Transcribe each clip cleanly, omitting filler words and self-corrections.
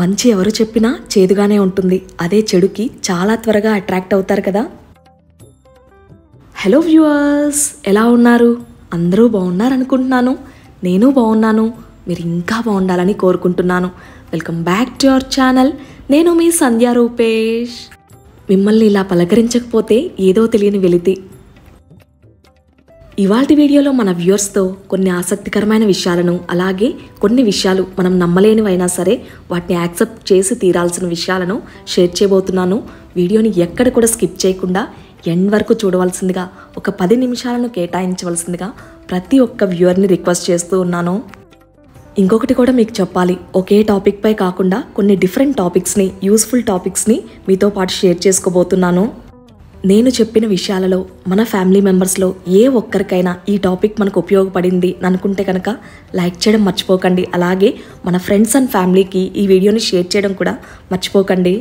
మంచి ఎవరు చెప్పినా చేదుగానే ఉంటుంది. అదే చెడుకి చాలా త్వరగా అట్రాక్ట్ అవుతారు కదా. హలో వ్యూవర్స్, ఎలా ఉన్నారు? అందరూ బాగున్నారనుకుంటున్నాను. నేను బాగున్నాను. మీరు ఇంకా బాగుండాలని కోరుకుంటున్నాను. Welcome back to our channel. నేను మీ సంధ్యా రూపేష్. మిమ్మల్ని ఇలా పలకరించకపోతే ఏదో తెలియని వెలితి. ఇవాల్టి వీడియోలో మన వ్యూవర్స్తో కొన్ని ఆసక్తికరమైన విషయాలను, అలాగే కొన్ని విషయాలు మనం నమ్మలేనివైనా సరే వాటిని యాక్సెప్ట్ చేసి తీరాల్సిన విషయాలను షేర్ చేయబోతున్నాను. వీడియోని ఎక్కడ కూడా స్కిప్ చేయకుండా ఎండ్ వరకు చూడవలసిందిగా, ఒక 10 నిమిషాలను కేటాయించవలసిందిగా ప్రతి ఒక్క వ్యూవర్ని రిక్వెస్ట్ చేస్తూ ఉన్నాను. ఇంకొకటి కూడా మీకు చెప్పాలి, ఒకే టాపిక్ పై కాకుండా కొన్ని డిఫరెంట్ టాపిక్స్ని, యూస్ఫుల్ టాపిక్స్ని మీతో పాటు షేర్ చేసుకోబోతున్నాను. నేను చెప్పిన విషయాలలో మన ఫ్యామిలీ మెంబర్స్లో ఏ ఒక్కరికైనా ఈ టాపిక్ మనకు ఉపయోగపడింది అనుకుంటే కనుక లైక్ చేయడం మర్చిపోకండి. అలాగే మన ఫ్రెండ్స్ అండ్ ఫ్యామిలీకి ఈ వీడియోని షేర్ చేయడం కూడా మర్చిపోకండి.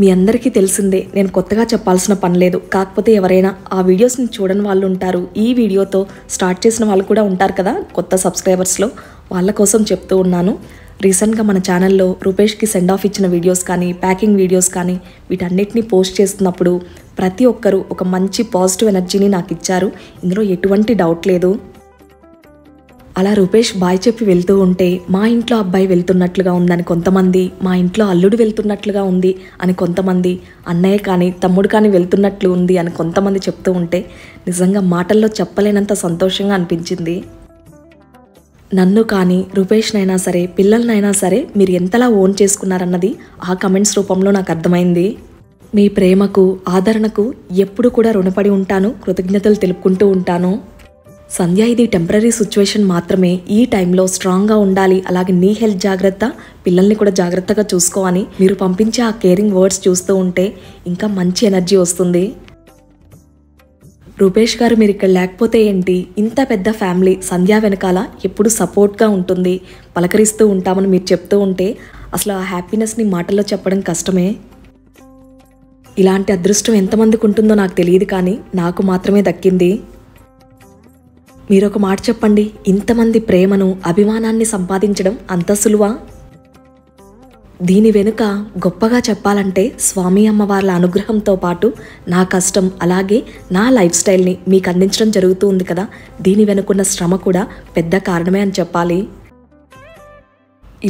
మీ అందరికీ తెలిసిందే, నేను కొత్తగా చెప్పాల్సిన పని లేదు. కాకపోతే ఎవరైనా ఆ వీడియోస్ని చూడని వాళ్ళు ఉంటారు, ఈ వీడియోతో స్టార్ట్ చేసిన వాళ్ళు కూడా ఉంటారు కదా కొత్త సబ్స్క్రైబర్స్లో, వాళ్ళ కోసం చెప్తూ ఉన్నాను. రీసెంట్గా మన ఛానల్లో రూపేష్కి సెండ్ ఆఫ్ ఇచ్చిన వీడియోస్ కానీ, ప్యాకింగ్ వీడియోస్ కానీ వీటన్నిటిని పోస్ట్ చేస్తున్నప్పుడు ప్రతి ఒక్కరూ ఒక మంచి పాజిటివ్ ఎనర్జీని నాకు ఇచ్చారు. ఇందులో ఎటువంటి డౌట్ లేదు. అలా రూపేష్ బాయ్ చెప్పి వెళ్తూ ఉంటే మా ఇంట్లో అబ్బాయి వెళ్తున్నట్లుగా ఉందని కొంతమంది, మా ఇంట్లో అల్లుడు వెళ్తున్నట్లుగా ఉంది అని కొంతమంది, అన్నయ్య కానీ తమ్ముడు కానీ వెళ్తున్నట్లు ఉంది అని కొంతమంది చెప్తూ ఉంటే నిజంగా మాటల్లో చెప్పలేనంత సంతోషంగా అనిపించింది. నన్ను కానీ, రూపేష్నైనా సరే, పిల్లలనైనా సరే మీరు ఎంతలా ఓన్ చేసుకున్నారన్నది ఆ కమెంట్స్ రూపంలో నాకు అర్థమైంది. మీ ప్రేమకు, ఆదరణకు ఎప్పుడు కూడా రుణపడి ఉంటాను, కృతజ్ఞతలు తెలుపుకుంటూ ఉంటాను. సంధ్య, ఇది టెంపరీ సిచ్యువేషన్ మాత్రమే. ఈ టైంలో స్ట్రాంగ్గా ఉండాలి. అలాగే నీ హెల్త్ జాగ్రత్త, పిల్లల్ని కూడా జాగ్రత్తగా చూసుకో అని మీరు పంపించే ఆ కేరింగ్ వర్డ్స్ చూస్తూ ఉంటే ఇంకా మంచి ఎనర్జీ వస్తుంది. రూపేష్ గారు, మీరు ఇక్కడ లేకపోతే ఏంటి? ఇంత పెద్ద ఫ్యామిలీ సంధ్య వెనకాల ఎప్పుడు సపోర్ట్గా ఉంటుంది, పలకరిస్తూ ఉంటామని మీరు చెప్తూ ఉంటే అసలు ఆ హ్యాపీనెస్ని మాటల్లో చెప్పడం కష్టమే. ఇలాంటి అదృష్టం ఎంతమందికి ఉంటుందో నాకు తెలియదు, కానీ నాకు మాత్రమే దక్కింది. మీరొక మాట చెప్పండి, ఇంతమంది ప్రేమను, అభిమానాన్ని సంపాదించడం అంత సులువా? దీని వెనుక గొప్పగా చెప్పాలంటే స్వామి అమ్మవార్ల అనుగ్రహంతో పాటు నా కష్టం, అలాగే నా లైఫ్ స్టైల్ని మీకు అందించడం జరుగుతూ ఉంది కదా, దీని వెనుకున్న శ్రమ కూడా పెద్ద కారణమే అని చెప్పాలి.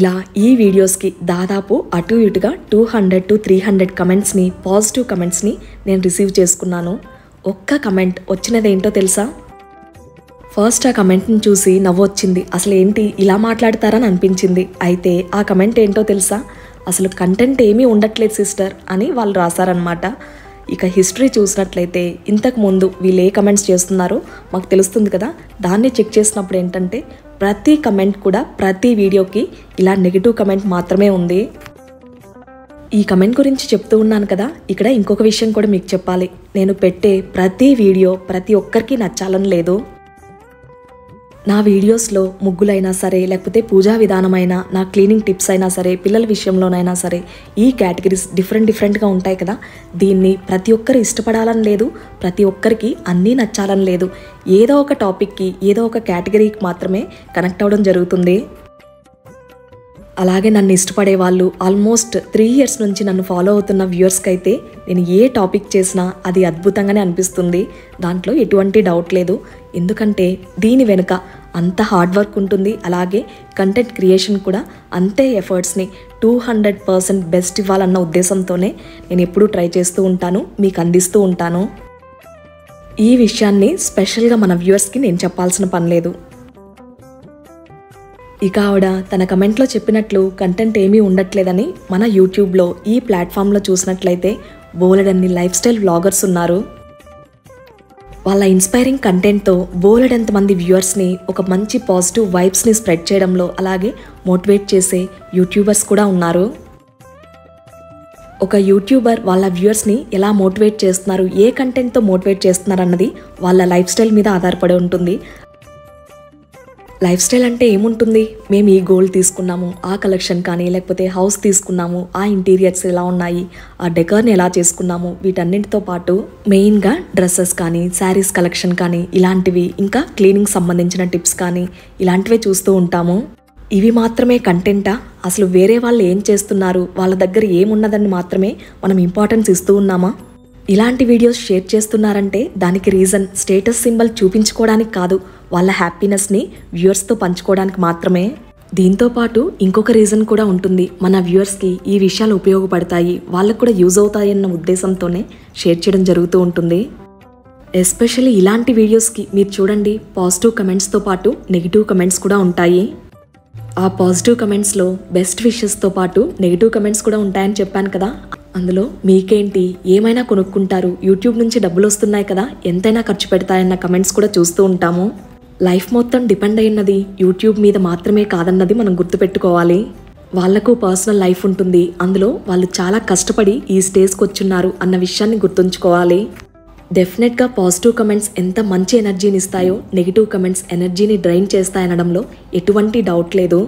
ఇలా ఈ వీడియోస్కి దాదాపు అటు ఇటుగా 200 to 300 కమెంట్స్ని, పాజిటివ్ కమెంట్స్ని నేను రిసీవ్ చేసుకున్నాను. ఒక్క కమెంట్ వచ్చినదేంటో తెలుసా? ఫస్ట్ ఆ కమెంట్ని చూసి నవ్వొచ్చింది. అసలు ఏంటి ఇలా మాట్లాడతారని అనిపించింది. అయితే ఆ కమెంట్ ఏంటో తెలుసా? అసలు కంటెంట్ ఏమీ ఉండట్లేదు సిస్టర్ అని వాళ్ళు రాశారనమాట. ఇక హిస్టరీ చూసినట్లయితే ఇంతకు ముందు వీళ్ళు ఏ కమెంట్స్ చేస్తున్నారో మాకు తెలుస్తుంది కదా, దాన్ని చెక్ చేసినప్పుడు ఏంటంటే ప్రతి కమెంట్ కూడా ప్రతి వీడియోకి ఇలా నెగిటివ్ కమెంట్ మాత్రమే ఉంది. ఈ కమెంట్ గురించి చెప్తూ ఉన్నాను కదా, ఇక్కడ ఇంకొక విషయం కూడా మీకు చెప్పాలి. నేను పెట్టే ప్రతి వీడియో ప్రతి ఒక్కరికి నచ్చాలని లేదు. నా వీడియోస్లో ముగ్గులైనా సరే, లేకపోతే పూజా విధానమైనా, నా క్లీనింగ్ టిప్స్ అయినా సరే, పిల్లల విషయంలోనైనా సరే, ఈ కేటగిరీస్ డిఫరెంట్గా ఉంటాయి కదా, దీన్ని ప్రతి ఒక్కరు ఇష్టపడాలని లేదు, ప్రతి ఒక్కరికి అన్నీ నచ్చాలని లేదు. ఏదో ఒక టాపిక్కి, ఏదో ఒక కేటగిరీకి మాత్రమే కనెక్ట్ అవ్వడం జరుగుతుంది. అలాగే నన్ను ఇష్టపడే వాళ్ళు ఆల్మోస్ట్ 3 years నుంచి నన్ను ఫాలో అవుతున్న వ్యూవర్స్కి అయితే నేను ఏ టాపిక్ చేసినా అది అద్భుతంగానే అనిపిస్తుంది. దాంట్లో ఎటువంటి డౌట్ లేదు. ఎందుకంటే దీని వెనుక అంత హార్డ్ వర్క్ ఉంటుంది. అలాగే కంటెంట్ క్రియేషన్ కూడా అంతే ఎఫర్ట్స్ని 200% బెస్ట్ ఇవ్వాలన్న ఉద్దేశంతోనే నేను ఎప్పుడూ ట్రై చేస్తూ ఉంటాను, మీకు అందిస్తూ ఉంటాను. ఈ విషయాన్ని స్పెషల్గా మన వ్యూవర్స్కి నేను చెప్పాల్సిన పని లేదు. ఇక ఆవిడ తన కమెంట్లో చెప్పినట్లు కంటెంట్ ఏమీ ఉండట్లేదని మన యూట్యూబ్లో ఈ ప్లాట్ఫామ్లో చూసినట్లయితే బోలెడన్ని లైఫ్ స్టైల్ వ్లాగర్స్ ఉన్నారు. వాళ్ళ ఇన్స్పైరింగ్ కంటెంట్తో బోలెడంతమంది వ్యూవర్స్ని, ఒక మంచి పాజిటివ్ వైబ్స్ని స్ప్రెడ్ చేయడంలో, అలాగే మోటివేట్ చేసే యూట్యూబర్స్ కూడా ఉన్నారు. ఒక యూట్యూబర్ వాళ్ళ వ్యూవర్స్ని ఎలా మోటివేట్ చేస్తున్నారు, ఏ కంటెంట్తో మోటివేట్ చేస్తున్నారు అన్నది వాళ్ళ లైఫ్ స్టైల్ మీద ఆధారపడి ఉంటుంది. లైఫ్ స్టైల్ అంటే ఏముంటుంది, మేము ఈ గోల్డ్ తీసుకున్నాము, ఆ కలెక్షన్ కానీ, లేకపోతే హౌస్ తీసుకున్నాము, ఆ ఇంటీరియర్స్ ఎలా ఉన్నాయి, ఆ డెకర్ని ఎలా చేసుకున్నాము, వీటన్నింటితో పాటు మెయిన్గా డ్రెస్సెస్ కానీ, శారీస్ కలెక్షన్ కానీ, ఇలాంటివి, ఇంకా క్లీనింగ్ సంబంధించిన టిప్స్ కానీ ఇలాంటివే చూస్తూ ఉంటాము. ఇవి మాత్రమే కంటెంటా? అసలు వేరే వాళ్ళు ఏం చేస్తున్నారు, వాళ్ళ దగ్గర ఏమున్నదని మాత్రమే మనం ఇంపార్టెన్స్ ఇస్తూ ఉన్నామా? ఇలాంటి వీడియోస్ షేర్ చేస్తున్నారంటే దానికి రీజన్ స్టేటస్ సింబల్ చూపించుకోవడానికి కాదు, వాళ్ళ హ్యాపీనెస్ని వ్యూవర్స్తో పంచుకోవడానికి మాత్రమే. దీంతో పాటు ఇంకొక రీజన్ కూడా ఉంటుంది. మన వ్యూవర్స్కి ఈ విషయాలు ఉపయోగపడతాయి, వాళ్ళకు కూడా యూజ్ అవుతాయన్న ఉద్దేశంతోనే షేర్ చేయడం జరుగుతూ ఉంటుంది. ఎస్పెషల్లీ ఇలాంటి వీడియోస్కి మీరు చూడండి, పాజిటివ్ కమెంట్స్తో పాటు నెగిటివ్ కమెంట్స్ కూడా ఉంటాయి. ఆ పాజిటివ్ కమెంట్స్లో బెస్ట్ విషెస్తో పాటు నెగిటివ్ కమెంట్స్ కూడా ఉంటాయని చెప్పాను కదా. అందులో మీకేంటి, ఏమైనా కొనుక్కుంటారు, యూట్యూబ్ నుంచి డబ్బులు వస్తున్నాయి కదా, ఎంతైనా ఖర్చు పెడతాయన్న కమెంట్స్ కూడా చూస్తూ ఉంటాము. లైఫ్ మొత్తం డిపెండ్ అయినది యూట్యూబ్ మీద మాత్రమే కాదన్నది మనం గుర్తుపెట్టుకోవాలి. వాళ్లకు పర్సనల్ లైఫ్ ఉంటుంది, అందులో వాళ్ళు చాలా కష్టపడి ఈ స్టేజ్కి వచ్చున్నారు అన్న విషయాన్ని గుర్తుంచుకోవాలి. డెఫినెట్గా పాజిటివ్ కమెంట్స్ ఎంత మంచి ఎనర్జీని ఇస్తాయో, నెగిటివ్ కమెంట్స్ ఎనర్జీని డ్రైన్ చేస్తాయనడంలో ఎటువంటి డౌట్ లేదు.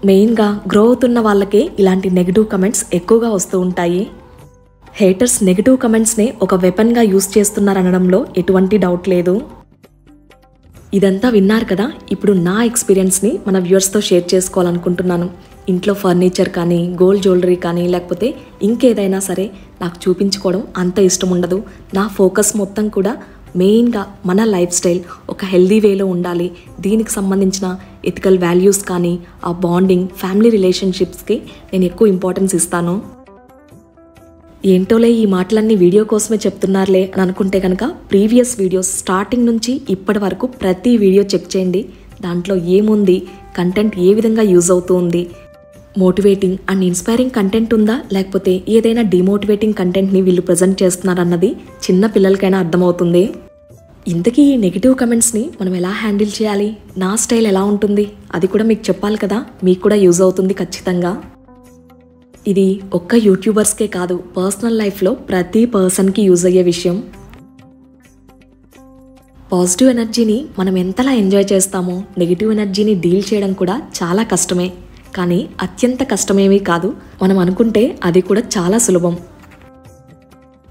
మెయిన్గా గ్రో అవుతున్న వాళ్ళకే ఇలాంటి నెగిటివ్ కమెంట్స్ ఎక్కువగా వస్తూ ఉంటాయి. హేటర్స్ నెగిటివ్ కమెంట్స్నే ఒక వెపన్గా యూజ్ చేస్తున్నారనడంలో ఎటువంటి డౌట్ లేదు. ఇదంతా విన్నారు కదా. ఇప్పుడు నా ఎక్స్పీరియన్స్ని మన వ్యూవర్స్తో షేర్ చేసుకోవాలనుకుంటున్నాను. ఇంట్లో ఫర్నిచర్ కానీ, గోల్డ్ జ్యువెలరీ కానీ, లేకపోతే ఇంకేదైనా సరే నాకు చూపించుకోవడం అంత ఇష్టం ఉండదు. నా ఫోకస్ మొత్తం కూడా మెయిన్గా మన లైఫ్ స్టైల్ ఒక హెల్దీ వేలో ఉండాలి. దీనికి సంబంధించిన ఎథికల్ వాల్యూస్ కానీ, ఆ బాండింగ్, ఫ్యామిలీ రిలేషన్షిప్స్కి నేను ఎక్కువ ఇంపార్టెన్స్ ఇస్తాను. ఏంటోలే ఈ మాటలన్నీ వీడియో కోసమే చెప్తున్నారులే అని అనుకుంటే కనుక ప్రీవియస్ వీడియోస్ స్టార్టింగ్ నుంచి ఇప్పటి వరకు ప్రతి వీడియో చెక్ చేయండి. దాంట్లో ఏముంది, కంటెంట్ ఏ విధంగా యూజ్ అవుతూ ఉంది, మోటివేటింగ్ అండ్ ఇన్స్పైరింగ్ కంటెంట్ ఉందా, లేకపోతే ఏదైనా డిమోటివేటింగ్ కంటెంట్ని వీళ్ళు ప్రజెంట్ చేస్తున్నారన్నది చిన్న పిల్లలకైనా అర్థమవుతుంది. ఇంతకీ ఈ నెగిటివ్ కమెంట్స్ని మనం ఎలా హ్యాండిల్ చేయాలి, నా స్టైల్ ఎలా ఉంటుంది, అది కూడా మీకు చెప్పాలి కదా. మీకు కూడా యూజ్ అవుతుంది ఖచ్చితంగా. ఇది ఒక్క యూట్యూబర్స్కే కాదు, పర్సనల్ లైఫ్లో ప్రతి పర్సన్కి యూజ్ అయ్యే విషయం. పాజిటివ్ ఎనర్జీని మనం ఎంతలా ఎంజాయ్ చేస్తామో, నెగిటివ్ ఎనర్జీని డీల్ చేయడం కూడా చాలా కష్టమే. కానీ అత్యంత కష్టమేమీ కాదు, మనం అనుకుంటే అది కూడా చాలా సులభం.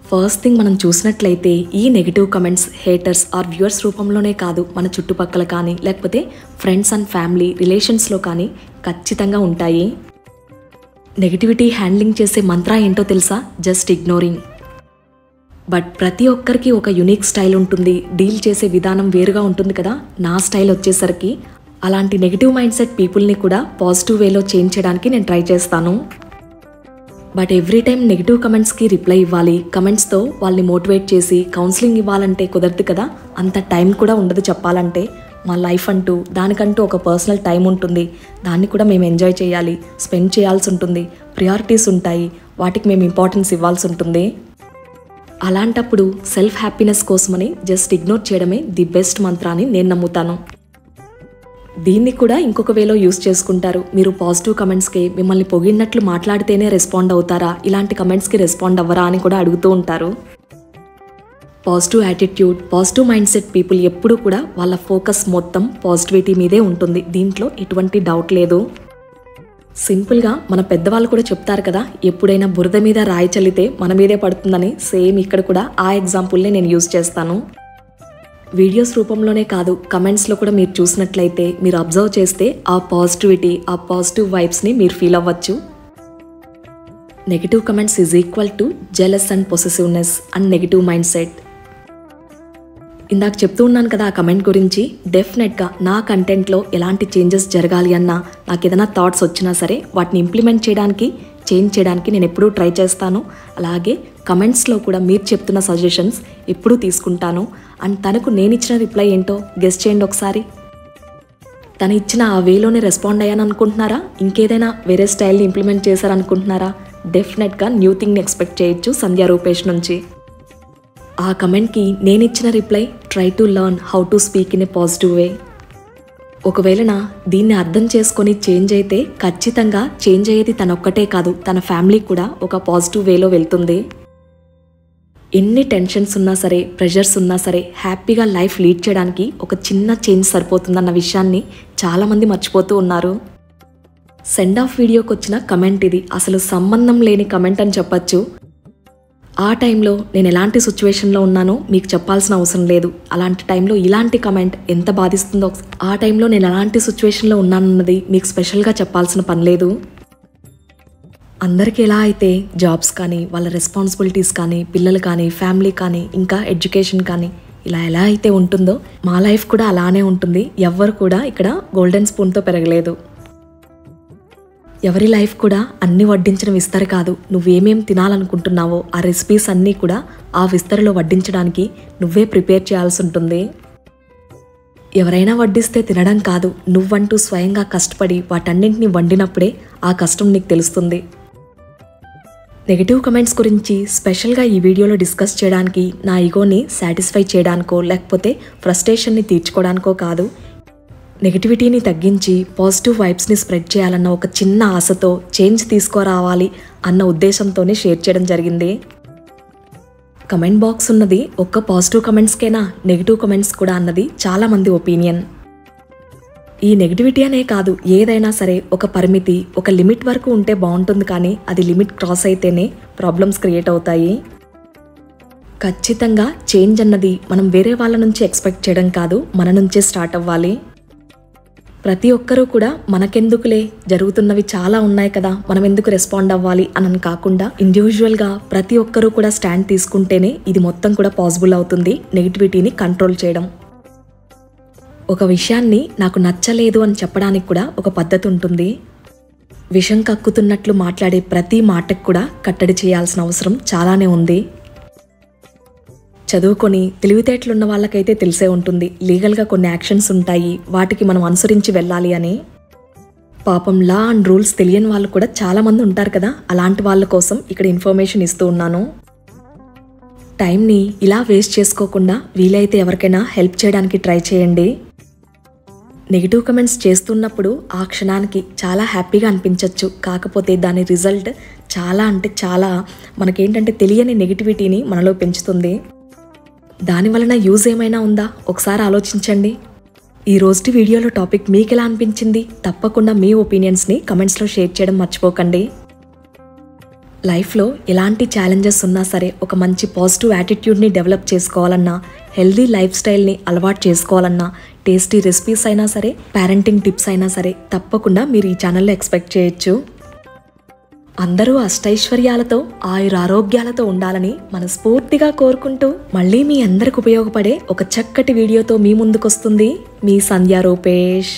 ఫస్ట్ థింగ్ మనం చూసినట్లయితే ఈ negative comments haters or viewers రూపంలోనే కాదు, మన చుట్టుపక్కల కానీ, లేకపోతే ఫ్రెండ్స్ అండ్ ఫ్యామిలీ రిలేషన్స్లో కానీ ఖచ్చితంగా ఉంటాయి. నెగిటివిటీ హ్యాండ్లింగ్ చేసే మంత్ర ఏంటో తెలుసా? Just ignoring. బట్ ప్రతి ఒక్కరికి ఒక యునిక్ స్టైల్ ఉంటుంది, డీల్ చేసే విధానం వేరుగా ఉంటుంది కదా. నా స్టైల్ వచ్చేసరికి అలాంటి నెగిటివ్ మైండ్ సెట్ పీపుల్ని కూడా పాజిటివ్ వేలో చేంజ్ చేయడానికి నేను ట్రై చేస్తాను. బట్ ఎవ్రీ టైం నెగిటివ్ కమెంట్స్కి రిప్లై ఇవ్వాలి, కమెంట్స్తో వాళ్ళని మోటివేట్ చేసి కౌన్సిలింగ్ ఇవ్వాలంటే కుదరదు కదా. అంత టైం కూడా ఉండదు చెప్పాలంటే. మా లైఫ్ అంటూ దానికంటూ ఒక పర్సనల్ టైం ఉంటుంది, దాన్ని కూడా మేము ఎంజాయ్ చేయాలి, స్పెండ్ చేయాల్సి ఉంటుంది, ప్రియారిటీస్ ఉంటాయి, వాటికి మేము ఇంపార్టెన్స్ ఇవ్వాల్సి ఉంటుంది. అలాంటప్పుడు సెల్ఫ్ హ్యాపీనెస్ కోసమని జస్ట్ ఇగ్నోర్ చేయడమే ది బెస్ట్ మంత్ర అని నేను నమ్ముతాను. దీన్ని కూడా ఇంకొక వేలో యూజ్ చేసుకుంటారు. మీరు పాజిటివ్ కమెంట్స్కి మిమ్మల్ని పొగిడినట్లు మాట్లాడితేనే రెస్పాండ్ అవుతారా, ఇలాంటి కమెంట్స్కి రెస్పాండ్ అవ్వరా అని కూడా అడుగుతూ ఉంటారు. Positive attitude, positive mind set people ఎప్పుడూ కూడా వాళ్ళ ఫోకస్ మొత్తం పాజిటివిటీ మీదే ఉంటుంది, దీంట్లో ఎటువంటి డౌట్ లేదు. సింపుల్గా మన పెద్దవాళ్ళు కూడా చెప్తారు కదా, ఎప్పుడైనా బురద మీద రాయి చల్లితే మన మీదే పడుతుందని. సేమ్ ఇక్కడ కూడా ఆ ఎగ్జాంపుల్ని నేను యూజ్ చేస్తాను. వీడియోస్ రూపంలోనే కాదు, కమెంట్స్లో కూడా మీరు చూసినట్లయితే, మీరు అబ్జర్వ్ చేస్తే ఆ పాజిటివిటీ, ఆ పాజిటివ్ వైబ్స్ని మీరు ఫీల్ అవ్వచ్చు. Negative comments is equal to jealous and possessiveness and negative mind set. ఇందాక చెప్తూ ఉన్నాను కదా ఆ కమెంట్ గురించి. డెఫినెట్గా నా కంటెంట్లో ఎలాంటి చేంజెస్ జరగాలి అన్నా, నాకు ఏదైనా థాట్స్ వచ్చినా సరే వాటిని ఇంప్లిమెంట్ చేయడానికి, చేంజ్ చేయడానికి నేను ఎప్పుడూ ట్రై చేస్తాను. అలాగే కమెంట్స్లో కూడా మీరు చెప్తున్న సజెషన్స్ ఎప్పుడూ తీసుకుంటాను. అండ్ తనకు నేను ఇచ్చిన రిప్లై ఏంటో గెస్ చేయండి ఒకసారి. తను ఇచ్చిన ఆ వేలోనే రెస్పాండ్ అయ్యాను అనుకుంటున్నారా, ఇంకేదైనా వేరే స్టైల్ని ఇంప్లిమెంట్ చేశారనుకుంటున్నారా? డెఫినెట్గా న్యూ థింగ్ని ఎక్స్పెక్ట్ చేయొచ్చు సంధ్యా రూపేష్ నుంచి. ఆ కమెంట్కి నేను ఇచ్చిన reply, try to learn how to speak in a positive way. ఒకవేళ దీన్ని అర్థం చేసుకొని చేంజ్ అయితే ఖచ్చితంగా చేంజ్ అయ్యేది తనొక్కటే కాదు, తన ఫ్యామిలీ కూడా ఒక పాజిటివ్ వేలో వెళ్తుంది. ఎన్ని టెన్షన్స్ ఉన్నా సరే, ప్రెషర్స్ ఉన్నా సరే, హ్యాపీగా లైఫ్ లీడ్ చేయడానికి ఒక చిన్న చేంజ్ సరిపోతుందన్న విషయాన్ని చాలామంది మర్చిపోతూ ఉన్నారు. సెండ్ ఆఫ్ వీడియోకి వచ్చిన కమెంట్ ఇది, అసలు సంబంధం లేని కమెంట్ అని చెప్పచ్చు. ఆ టైంలో నేను ఎలాంటి సిచ్యువేషన్లో ఉన్నానో మీకు చెప్పాల్సిన అవసరం లేదు. అలాంటి టైంలో ఇలాంటి కమెంట్ ఎంత బాధిస్తుందో, ఆ టైంలో నేను ఎలాంటి సిచ్యువేషన్లో ఉన్నానన్నది మీకు స్పెషల్గా చెప్పాల్సిన పని లేదు. అందరికీ ఎలా అయితే జాబ్స్ కానీ, వాళ్ళ రెస్పాన్సిబిలిటీస్ కానీ, పిల్లలు కానీ, ఫ్యామిలీ కానీ, ఇంకా ఎడ్యుకేషన్ కానీ ఇలా ఎలా అయితే ఉంటుందో మా లైఫ్ కూడా అలానే ఉంటుంది. ఎవ్వరు కూడా ఇక్కడ గోల్డెన్ స్పూన్తో పెరగలేదు. ఎవరి లైఫ్ కూడా అన్ని వడ్డించిన విస్తర కాదు. నువ్వేమేం తినాలనుకుంటున్నావో ఆ రెసిపీస్ అన్నీ కూడా ఆ విస్తరలో వడ్డించడానికి నువ్వే ప్రిపేర్ చేయాల్సి ఉంటుంది. ఎవరైనా వడ్డిస్తే తినడం కాదు, నువ్వంటూ స్వయంగా కష్టపడి వాటన్నింటినీ వండినప్పుడే ఆ కష్టం నీకు తెలుస్తుంది. నెగిటివ్ కమెంట్స్ గురించి స్పెషల్గా ఈ వీడియోలో డిస్కస్ చేయడానికి నా ఈగోని సాటిస్ఫై చేయడానికో లేకపోతే ఫ్రస్ట్రేషన్ని తీర్చుకోవడానికో కాదు. నెగిటివిటీని తగ్గించి పాజిటివ్ వైబ్స్ని స్ప్రెడ్ చేయాలన్న ఒక చిన్న ఆశతో చేంజ్ తీసుకురావాలి అన్న ఉద్దేశంతోనే షేర్ చేయడం జరిగింది. కమెంట్ బాక్స్ ఉన్నది ఒక్క పాజిటివ్ కమెంట్స్కేనా, నెగిటివ్ కమెంట్స్ కూడా అన్నది చాలామంది ఒపీనియన్. ఈ నెగిటివిటీ అనే కాదు, ఏదైనా సరే ఒక పరిమితి, ఒక లిమిట్ వరకు ఉంటే బాగుంటుంది. కానీ అది లిమిట్ క్రాస్ అయితేనే ప్రాబ్లమ్స్ క్రియేట్ అవుతాయి. ఖచ్చితంగా చేంజ్ అన్నది మనం వేరే వాళ్ళ నుంచి ఎక్స్పెక్ట్ చేయడం కాదు, మన నుంచే స్టార్ట్ అవ్వాలి. ప్రతి ఒక్కరూ కూడా మనకెందుకులే, జరుగుతున్నవి చాలా ఉన్నాయి కదా, మనం ఎందుకు రెస్పాండ్ అవ్వాలి అని కాకుండా ఇండివిజువల్గా ప్రతి ఒక్కరూ కూడా స్టాండ్ తీసుకుంటేనే ఇది మొత్తం కూడా పాసిబుల్ అవుతుంది నెగిటివిటీని కంట్రోల్ చేయడం. ఒక విషయాన్ని నాకు నచ్చలేదు అని చెప్పడానికి కూడా ఒక పద్ధతి ఉంటుంది. విషం కక్కుతున్నట్లు మాట్లాడే ప్రతి మాటకు కూడా కట్టడి చేయాల్సిన అవసరం చాలానే ఉంది. చదువుకొని తెలివితేటలున్న వాళ్ళకైతే తెలిసే ఉంటుంది, లీగల్గా కొన్ని యాక్షన్స్ ఉంటాయి, వాటికి మనం అనుసరించి వెళ్ళాలి అని. పాపం లా అండ్ రూల్స్ తెలియని వాళ్ళు కూడా చాలామంది ఉంటారు కదా, అలాంటి వాళ్ళ కోసం ఇక్కడ ఇన్ఫర్మేషన్ ఇస్తూ ఉన్నాను. టైంని ఇలా వేస్ట్ చేసుకోకుండా వీలైతే ఎవరికైనా హెల్ప్ చేయడానికి ట్రై చేయండి. నెగిటివ్ కమెంట్స్ చేస్తున్నప్పుడు ఆ క్షణానికి చాలా హ్యాపీగా అనిపించవచ్చు, కాకపోతే దాని రిజల్ట్ చాలా అంటే చాలా మనకేంటంటే తెలియని నెగిటివిటీని మనలో పెంచుతుంది. దానివలన యూజ్ ఏమైనా ఉందా ఒకసారి ఆలోచించండి. ఈ రోజు వీడియోలో టాపిక్ మీకు ఎలా అనిపించింది? తప్పకుండా మీ ఒపీనియన్స్ని కమెంట్స్లో షేర్ చేయడం మర్చిపోకండి. లైఫ్లో ఎలాంటి ఛాలెంజెస్ ఉన్నా సరే ఒక మంచి పాజిటివ్ యాటిట్యూడ్ని డెవలప్ చేసుకోవాలన్నా, హెల్దీ లైఫ్ స్టైల్ని అలవాటు చేసుకోవాలన్నా, టేస్టీ రెసిపీస్ అయినా సరే, పేరెంటింగ్ టిప్స్ అయినా సరే తప్పకుండా మీరు ఈ ఛానల్లో ఎక్స్పెక్ట్ చేయొచ్చు. అందరూ అష్టైశ్వర్యాలతో ఆయురారోగ్యాలతో ఉండాలని మనస్ఫూర్తిగా కోరుకుంటూ మళ్ళీ మీ అందరికి ఉపయోగపడే ఒక చక్కటి వీడియోతో మీ ముందుకొస్తుంది మీ సంధ్యా రూపేష్.